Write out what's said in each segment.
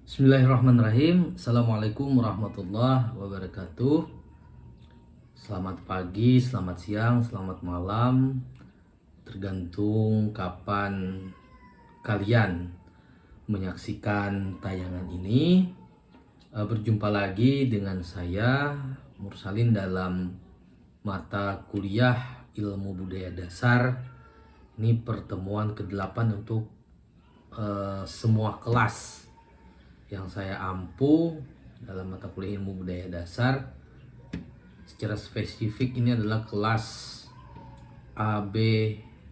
Bismillahirrahmanirrahim. Assalamualaikum warahmatullahi wabarakatuh. Selamat pagi, selamat siang, selamat malam. Tergantung kapan kalian menyaksikan tayangan ini. Berjumpa lagi dengan saya Mursalin dalam mata kuliah Ilmu Budaya Dasar. Ini pertemuan ke-8 untuk semua kelas yang saya ampu dalam mata kuliah Ilmu Budaya Dasar. Secara spesifik ini adalah kelas A, B,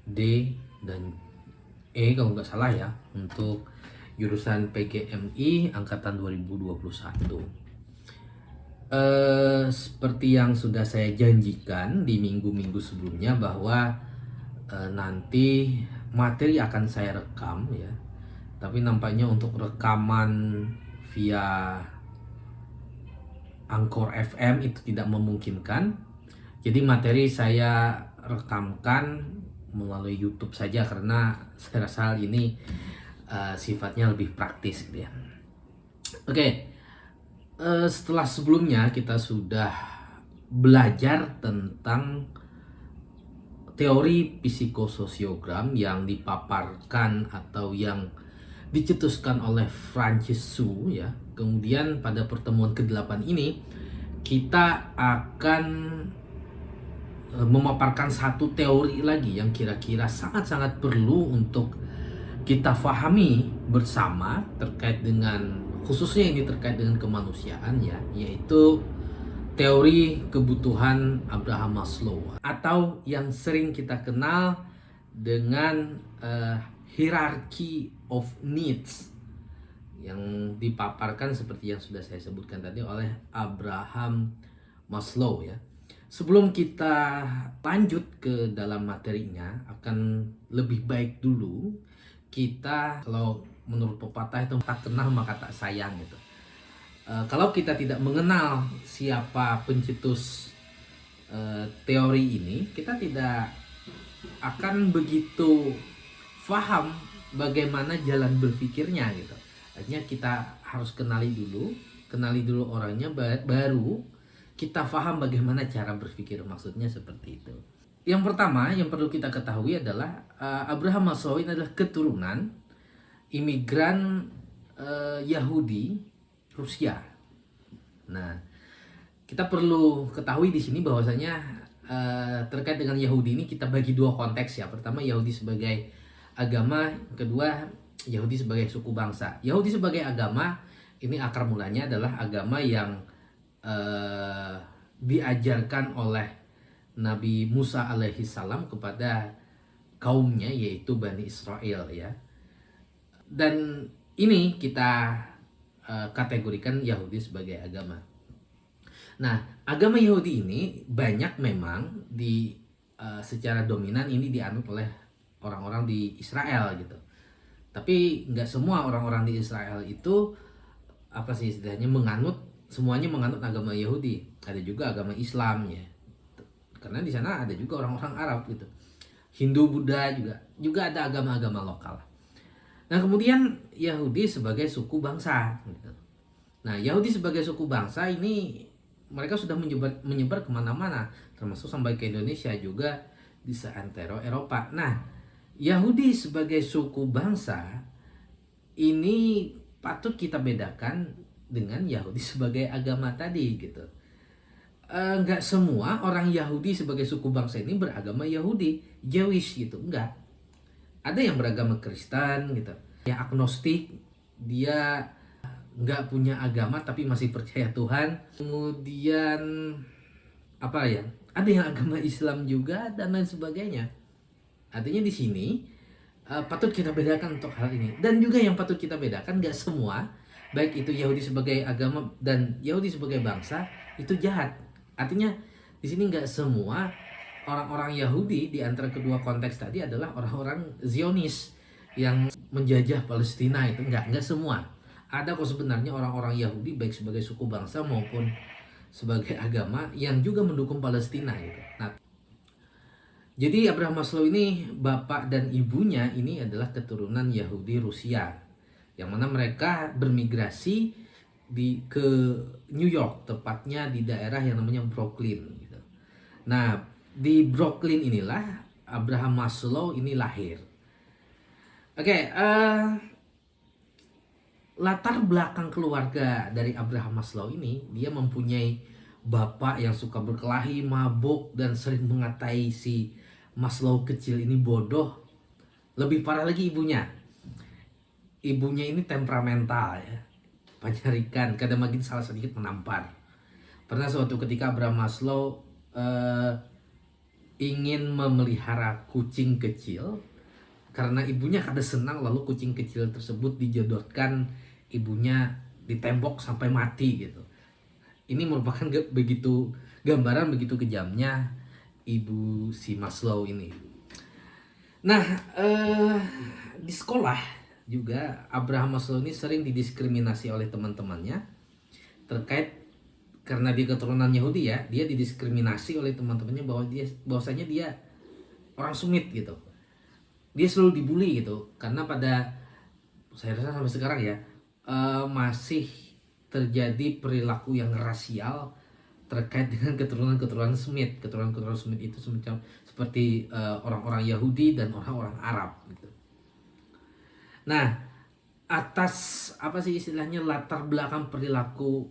D, dan E kalau nggak salah ya, untuk jurusan PGMI angkatan 2021. Seperti yang sudah saya janjikan di minggu-minggu sebelumnya bahwa nanti materi akan saya rekam ya. Tapi nampaknya untuk rekaman via Anchor FM itu tidak memungkinkan. Jadi materi saya rekamkan melalui YouTube saja karena saya rasa hal ini sifatnya lebih praktis gitu ya. Oke, setelah sebelumnya kita sudah belajar tentang teori psikososiogram yang dipaparkan atau yang dicetuskan oleh Francis Su ya. Kemudian pada pertemuan ke-8 ini kita akan memaparkan satu teori lagi yang kira-kira sangat-sangat perlu untuk kita fahami bersama terkait dengan, khususnya ini terkait dengan kemanusiaan ya, yaitu teori kebutuhan Abraham Maslow atau yang sering kita kenal dengan hierarchy of needs yang dipaparkan seperti yang sudah saya sebutkan tadi oleh Abraham Maslow ya. Sebelum kita lanjut ke dalam materinya, akan lebih baik dulu kita, kalau menurut pepatah itu tak kenal maka tak sayang gitu. Kalau kita tidak mengenal siapa pencetus teori ini, kita tidak akan begitu paham bagaimana jalan berpikirnya gitu. Artinya kita harus kenali dulu orangnya, baru kita paham bagaimana cara berpikir, maksudnya seperti itu. Yang pertama yang perlu kita ketahui adalah Abraham Maslow ini adalah keturunan imigran Yahudi Rusia. Nah, kita perlu ketahui di sini bahwasanya terkait dengan Yahudi ini kita bagi dua konteks ya. Pertama, Yahudi sebagai agama, kedua Yahudi sebagai suku bangsa. Yahudi sebagai agama ini akar mulanya adalah agama yang diajarkan oleh Nabi Musa alaihi salam kepada kaumnya, yaitu Bani Israel ya. Dan ini kita kategorikan Yahudi sebagai agama. Nah, agama Yahudi ini banyak memang secara dominan ini dianut oleh orang-orang di Israel gitu. Tapi nggak semua orang-orang di Israel itu istilahnya semuanya menganut agama Yahudi. Ada juga agama Islam ya. Karena di sana ada juga orang-orang Arab gitu. Hindu, Buddha juga ada agama-agama lokal. Nah, kemudian Yahudi sebagai suku bangsa gitu. Nah, Yahudi sebagai suku bangsa ini mereka sudah menyebar kemana-mana, termasuk sampai ke Indonesia juga di seantero Eropa. Nah, Yahudi sebagai suku bangsa ini patut kita bedakan dengan Yahudi sebagai agama tadi gitu. Nggak semua orang Yahudi sebagai suku bangsa ini beragama Yahudi, Jewish gitu, enggak. Ada yang beragama Kristen gitu, ya agnostik, dia nggak punya agama tapi masih percaya Tuhan. Kemudian ada yang agama Islam juga dan lain sebagainya. Artinya di sini patut kita bedakan untuk hal ini. Dan juga yang patut kita bedakan, nggak semua, baik itu Yahudi sebagai agama dan Yahudi sebagai bangsa, itu jahat. Artinya di sini nggak semua orang-orang Yahudi di antara kedua konteks tadi adalah orang-orang Zionis yang menjajah Palestina. Itu nggak semua. Ada kok sebenarnya orang-orang Yahudi baik sebagai suku bangsa maupun sebagai agama yang juga mendukung Palestina gitu. Nah, jadi Abraham Maslow ini bapak dan ibunya ini adalah keturunan Yahudi Rusia. yang mana mereka bermigrasi ke New York, tepatnya di daerah yang namanya Brooklyn gitu. Nah, di Brooklyn inilah Abraham Maslow ini lahir. Oke, latar belakang keluarga dari Abraham Maslow ini, dia mempunyai bapak yang suka berkelahi, mabuk, dan sering mengatai si Maslow kecil ini bodoh. Lebih parah lagi ibunya. Ibunya ini temperamental ya, penyarikan, kadang makin salah sedikit menampar. Pernah suatu ketika Abraham Maslow ingin memelihara kucing kecil, karena ibunya kada senang, lalu kucing kecil tersebut dijodohkan ibunya di tembok sampai mati gitu. Ini merupakan gambaran begitu kejamnya ibu si Maslow ini. Nah, di sekolah juga Abraham Maslow ini sering didiskriminasi oleh teman-temannya terkait karena dia keturunan Yahudi ya, dia didiskriminasi oleh teman-temannya bahwasanya dia orang sumit gitu. Dia selalu dibully gitu karena saya rasa sampai sekarang ya masih terjadi perilaku yang rasial terkait dengan keturunan Semit. Keturunan Semit itu semacam seperti orang-orang Yahudi dan orang-orang Arab gitu. Nah, atas apa sih istilahnya latar belakang perilaku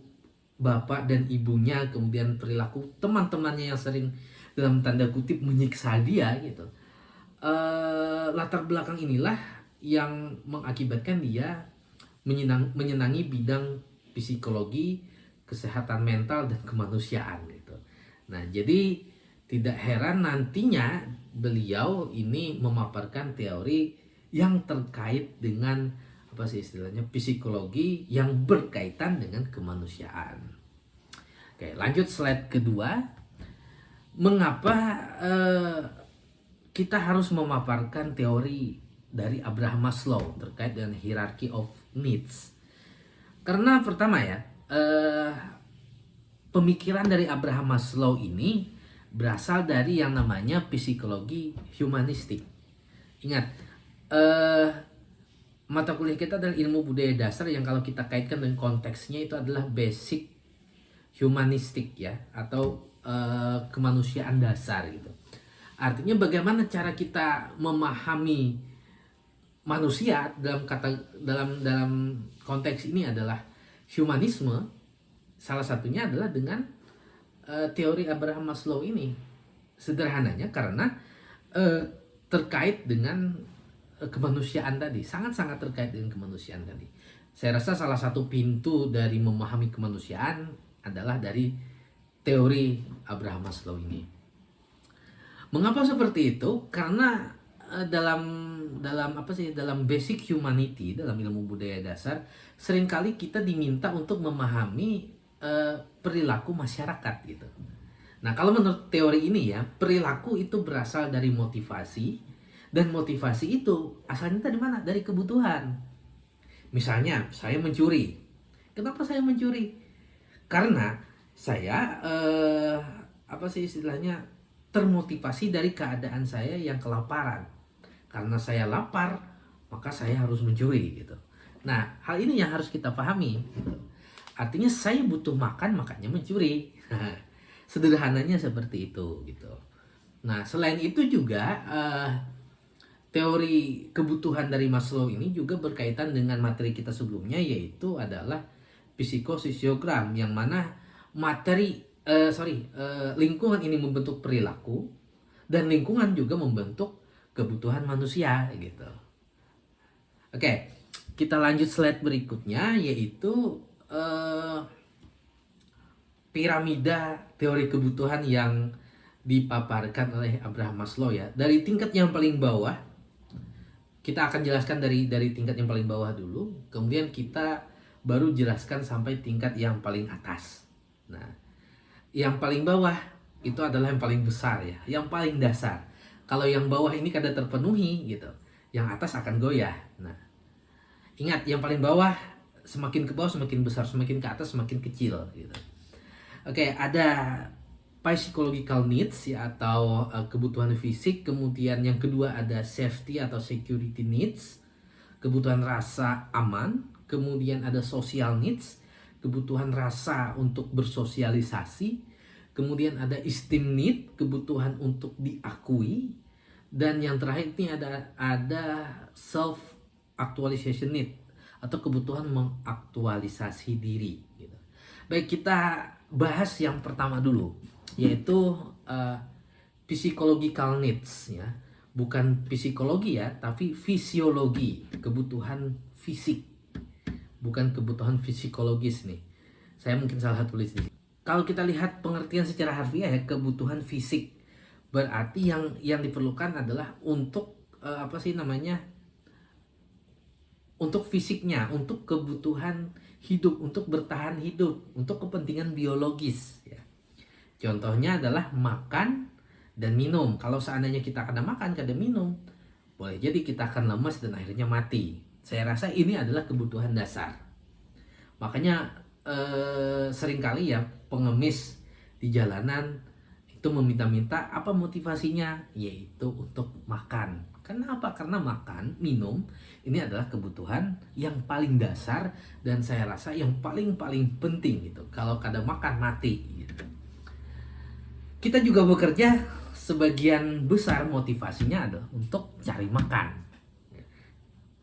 bapak dan ibunya, kemudian perilaku teman-temannya yang sering dalam tanda kutip menyiksa dia gitu. Latar belakang inilah yang mengakibatkan dia menyenangi bidang psikologi, kesehatan mental, dan kemanusiaan gitu. Nah, jadi tidak heran nantinya beliau ini memaparkan teori yang terkait dengan apa sih istilahnya psikologi yang berkaitan dengan kemanusiaan. Oke, lanjut slide kedua. Mengapa kita harus memaparkan teori dari Abraham Maslow terkait dengan hierarchy of needs? Karena pertama ya, pemikiran dari Abraham Maslow ini berasal dari yang namanya psikologi humanistik. Ingat, mata kuliah kita adalah ilmu budaya dasar yang kalau kita kaitkan dengan konteksnya itu adalah basic humanistik ya, atau kemanusiaan dasar gitu. Artinya bagaimana cara kita memahami manusia dalam konteks ini adalah humanisme. Salah satunya adalah dengan teori Abraham Maslow ini. Sederhananya karena terkait dengan kemanusiaan tadi, sangat-sangat terkait dengan kemanusiaan tadi. Saya rasa salah satu pintu dari memahami kemanusiaan adalah dari teori Abraham Maslow ini. Mengapa seperti itu? Karena dalam basic humanity, dalam ilmu budaya dasar, seringkali kita diminta untuk memahami perilaku masyarakat gitu. Nah, kalau menurut teori ini ya, perilaku itu berasal dari motivasi, dan motivasi itu asalnya dari mana? Dari kebutuhan. Misalnya, saya mencuri. Kenapa saya mencuri? Karena saya termotivasi dari keadaan saya yang kelaparan. Karena saya lapar, maka saya harus mencuri gitu. Nah, hal ini yang harus kita pahami. Artinya saya butuh makan, makanya mencuri. Sederhananya seperti itu gitu. Nah, selain itu juga teori kebutuhan dari Maslow ini juga berkaitan dengan materi kita sebelumnya, yaitu adalah psikososiogram, yang mana lingkungan ini membentuk perilaku dan lingkungan juga membentuk kebutuhan manusia gitu. Oke, kita lanjut slide berikutnya, yaitu piramida teori kebutuhan yang dipaparkan oleh Abraham Maslow ya. Dari tingkat yang paling bawah, kita akan jelaskan dari tingkat yang paling bawah dulu, kemudian kita baru jelaskan sampai tingkat yang paling atas. Nah, yang paling bawah itu adalah yang paling besar ya, yang paling dasar. Kalau yang bawah ini kada terpenuhi gitu, yang atas akan goyah. Nah, ingat, yang paling bawah semakin ke bawah semakin besar, semakin ke atas semakin kecil gitu. Oke, ada physiological needs ya, atau kebutuhan fisik. Kemudian yang kedua ada safety atau security needs. kebutuhan rasa aman, kemudian ada social needs, kebutuhan rasa untuk bersosialisasi, kemudian ada esteem need, kebutuhan untuk diakui, dan yang terakhir ini ada self actualization need atau kebutuhan mengaktualisasi diri gitu. Baik, kita bahas yang pertama dulu, yaitu psychological needs ya. Bukan psikologi ya, tapi fisiologi, kebutuhan fisik. Bukan kebutuhan psikologis nih. Saya mungkin salah tulis di sini. Kalau kita lihat pengertian secara harfiah ya, kebutuhan fisik berarti yang diperlukan adalah untuk untuk fisiknya, untuk kebutuhan hidup, untuk bertahan hidup, untuk kepentingan biologis ya. Contohnya adalah makan dan minum. Kalau seandainya kita kada makan, kada minum, boleh jadi kita akan lemas dan akhirnya mati. Saya rasa ini adalah kebutuhan dasar. Makanya seringkali ya pengemis di jalanan itu meminta-minta, apa motivasinya? Yaitu untuk makan. Kenapa? Karena makan, minum ini adalah kebutuhan yang paling dasar dan saya rasa yang paling penting gitu. Kalau kada makan mati gitu. Kita juga bekerja, sebagian besar motivasinya adalah untuk cari makan.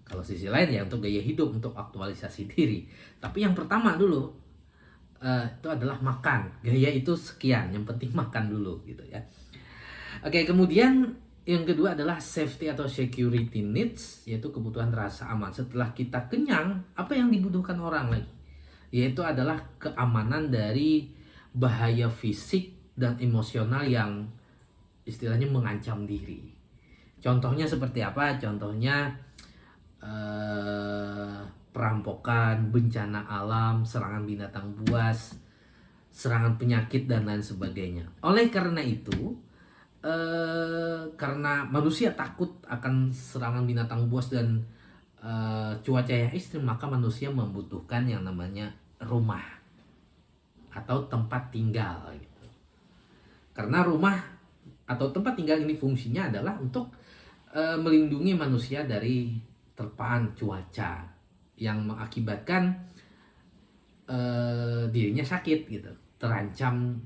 Kalau sisi lain ya untuk gaya hidup, untuk aktualisasi diri. Tapi yang pertama dulu itu adalah makan. Gaya itu sekian, yang penting makan dulu gitu ya. Oke, kemudian yang kedua adalah safety atau security needs, yaitu kebutuhan rasa aman. Setelah kita kenyang, apa yang dibutuhkan orang lagi? Yaitu adalah keamanan dari bahaya fisik dan emosional yang istilahnya mengancam diri. Contohnya seperti apa? Contohnya perampokan, bencana alam, serangan binatang buas, serangan penyakit dan lain sebagainya. Oleh karena itu, karena manusia takut akan serangan binatang buas dan cuaca yang ekstrim, maka manusia membutuhkan yang namanya rumah atau tempat tinggal gitu. Karena rumah atau tempat tinggal ini fungsinya adalah untuk melindungi manusia dari terpaan cuaca yang mengakibatkan dirinya sakit gitu, terancam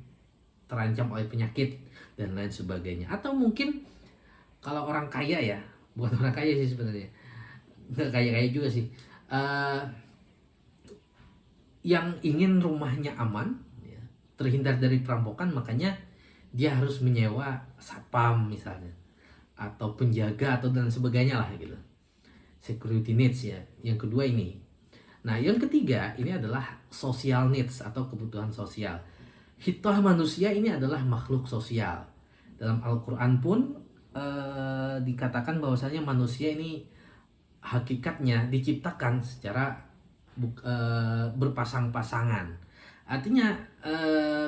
oleh penyakit dan lain sebagainya. Atau mungkin kalau orang kaya ya, bukan orang kaya sih sebenarnya, nggak kaya juga sih, yang ingin rumahnya aman ya, terhindar dari perampokan, makanya dia harus menyewa satpam misalnya, atau penjaga atau dan sebagainya lah gitu. Security needs ya. Yang kedua ini. Nah, yang ketiga ini adalah social needs atau kebutuhan sosial. Hitah manusia ini adalah makhluk sosial. Dalam Al-Quran pun dikatakan bahwasanya manusia ini hakikatnya diciptakan secara berpasang-pasangan. Artinya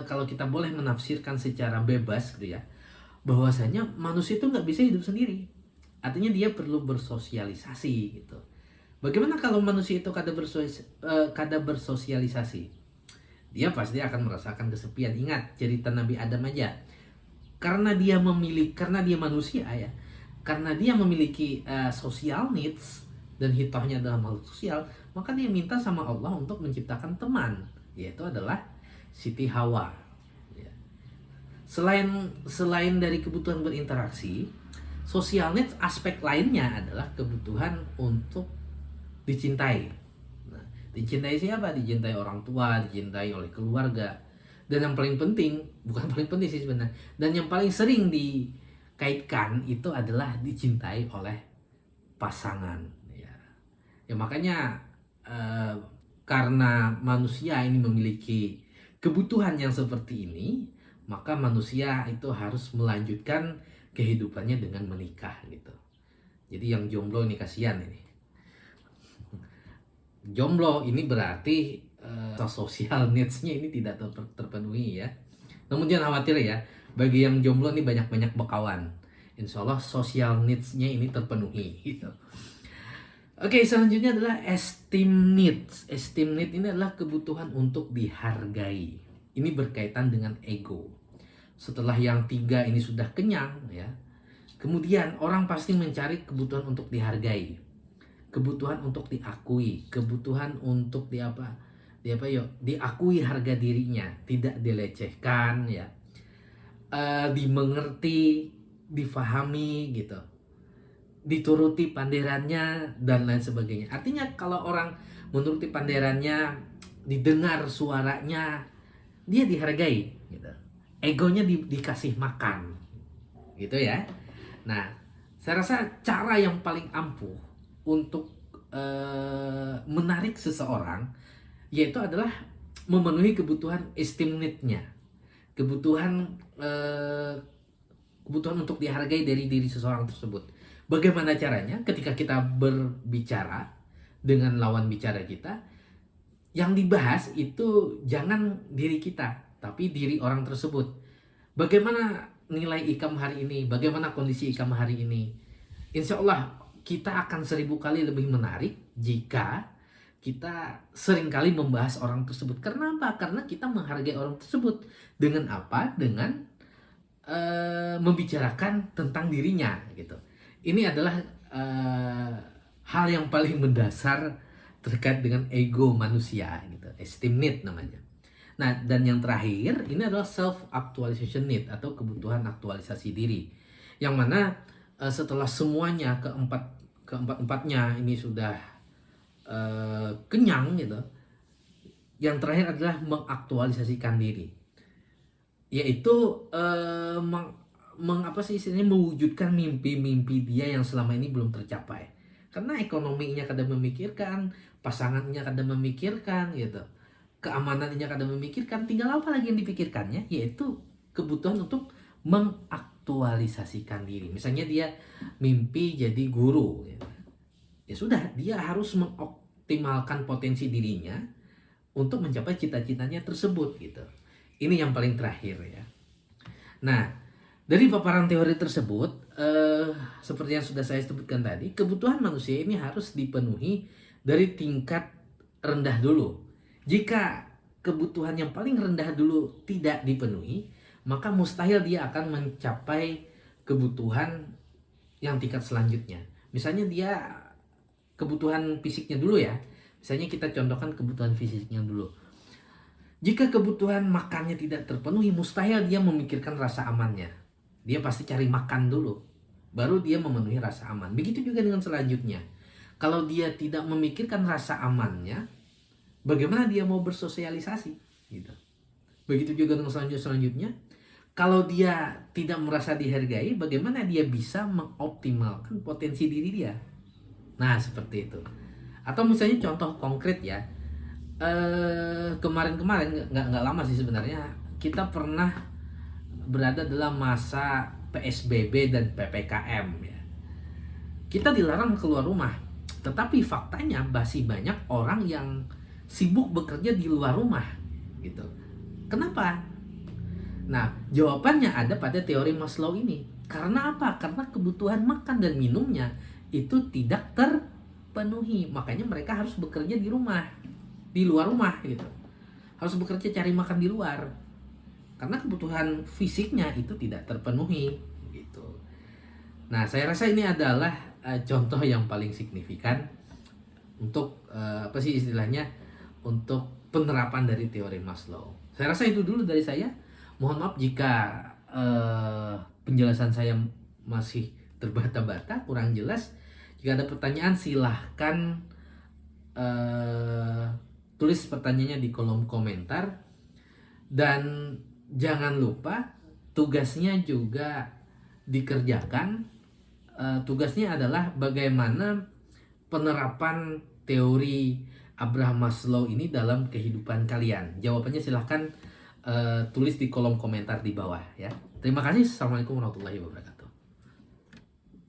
kalau kita boleh menafsirkan secara bebas gitu ya, bahwasanya manusia itu nggak bisa hidup sendiri. Artinya dia perlu bersosialisasi gitu. Bagaimana kalau manusia itu kada bersosialisasi? Dia pasti akan merasakan kesepian. Ingat cerita Nabi Adam aja. Karena dia manusia ya. Karena dia memiliki social needs dan hitahnya adalah makhluk sosial, maka dia minta sama Allah untuk menciptakan teman, yaitu adalah Siti Hawa. Ya. Selain dari kebutuhan berinteraksi, social needs aspek lainnya adalah kebutuhan untuk dicintai. Nah, dicintai siapa? Dicintai orang tua, dicintai oleh keluarga. Dan yang paling penting, bukan paling penting sih sebenarnya, dan yang paling sering dikaitkan itu adalah dicintai oleh pasangan. Ya makanya karena manusia ini memiliki kebutuhan yang seperti ini, maka manusia itu harus melanjutkan kehidupannya dengan menikah gitu. Jadi yang jomblo ini kasihan ini. Jomblo ini berarti social needs-nya ini tidak terpenuhi ya. Namun jangan khawatir ya, bagi yang jomblo ini banyak-banyak bekawan. Insya Allah social needs-nya ini terpenuhi gitu. Oke, selanjutnya adalah esteem needs. Esteem need ini adalah kebutuhan untuk dihargai. Ini berkaitan dengan ego. Setelah yang tiga ini sudah kenyang ya, kemudian orang pasti mencari kebutuhan untuk dihargai. kebutuhan untuk diakui, kebutuhan untuk diakui harga dirinya, tidak dilecehkan ya, dimengerti, difahami gitu, dituruti panderannya dan lain sebagainya. Artinya kalau orang menuruti panderannya, didengar suaranya, dia dihargai gitu. Egonya dikasih makan gitu ya. Nah, saya rasa cara yang paling ampuh untuk menarik seseorang yaitu adalah memenuhi kebutuhan esteem need-nya, kebutuhan kebutuhan untuk dihargai dari diri seseorang tersebut. Bagaimana caranya? Ketika kita berbicara dengan lawan bicara kita, yang dibahas itu jangan diri kita, tapi diri orang tersebut. Bagaimana nilai Ikam hari ini? Bagaimana kondisi Ikam hari ini? Insya Allah kita akan 1000 kali lebih menarik jika kita seringkali membahas orang tersebut. Karena apa? Karena kita menghargai orang tersebut. Dengan apa? Dengan membicarakan tentang dirinya gitu. Ini adalah hal yang paling mendasar terkait dengan ego manusia gitu, esteem need namanya. Nah, dan yang terakhir ini adalah self actualization need atau kebutuhan aktualisasi diri, yang mana setelah semuanya keempatnya ini sudah kenyang gitu, yang terakhir adalah mengaktualisasikan diri, yaitu mewujudkan mimpi-mimpi dia yang selama ini belum tercapai. Karena ekonominya kadang memikirkan, pasangannya kadang memikirkan gitu, keamanannya kadang memikirkan, tinggal apa lagi yang dipikirkannya, yaitu kebutuhan untuk mengaktualisasikan diri. Misalnya dia mimpi jadi guru gitu. Ya sudah, dia harus mengoptimalkan potensi dirinya untuk mencapai cita-citanya tersebut gitu. Ini yang paling terakhir ya. Nah, dari paparan teori tersebut, seperti yang sudah saya sebutkan tadi, kebutuhan manusia ini harus dipenuhi dari tingkat rendah dulu. Jika kebutuhan yang paling rendah dulu tidak dipenuhi, maka mustahil dia akan mencapai kebutuhan yang tingkat selanjutnya. Misalnya dia kebutuhan fisiknya dulu ya. Misalnya kita contohkan kebutuhan fisiknya dulu. Jika kebutuhan makannya tidak terpenuhi, mustahil dia memikirkan rasa amannya. Dia pasti cari makan dulu, baru dia memenuhi rasa aman. Begitu juga dengan selanjutnya. Kalau dia tidak memikirkan rasa amannya, bagaimana dia mau bersosialisasi? Gitu. Begitu juga dengan selanjutnya. Kalau dia tidak merasa dihargai, bagaimana dia bisa mengoptimalkan potensi diri dia? Nah, seperti itu. Atau misalnya contoh konkret ya. Kemarin-kemarin nggak lama sih sebenarnya, kita pernah berada dalam masa PSBB dan PPKM ya. Kita dilarang keluar rumah, tetapi faktanya masih banyak orang yang sibuk bekerja di luar rumah gitu. Kenapa? Nah, jawabannya ada pada teori Maslow ini. Karena apa? Karena kebutuhan makan dan minumnya itu tidak terpenuhi. Makanya mereka harus bekerja di rumah, di luar rumah gitu. Harus bekerja cari makan di luar. Karena kebutuhan fisiknya itu tidak terpenuhi gitu. Nah, saya rasa ini adalah contoh yang paling signifikan untuk untuk penerapan dari teori Maslow. Saya rasa itu dulu dari saya. Mohon maaf jika penjelasan saya masih terbata-bata, kurang jelas. Jika ada pertanyaan silahkan tulis pertanyaannya di kolom komentar. Dan jangan lupa tugasnya juga dikerjakan. Tugasnya adalah bagaimana penerapan teori Abraham Maslow ini dalam kehidupan kalian. Jawabannya silahkan tulis di kolom komentar di bawah ya. Terima kasih. Assalamualaikum warahmatullahi wabarakatuh.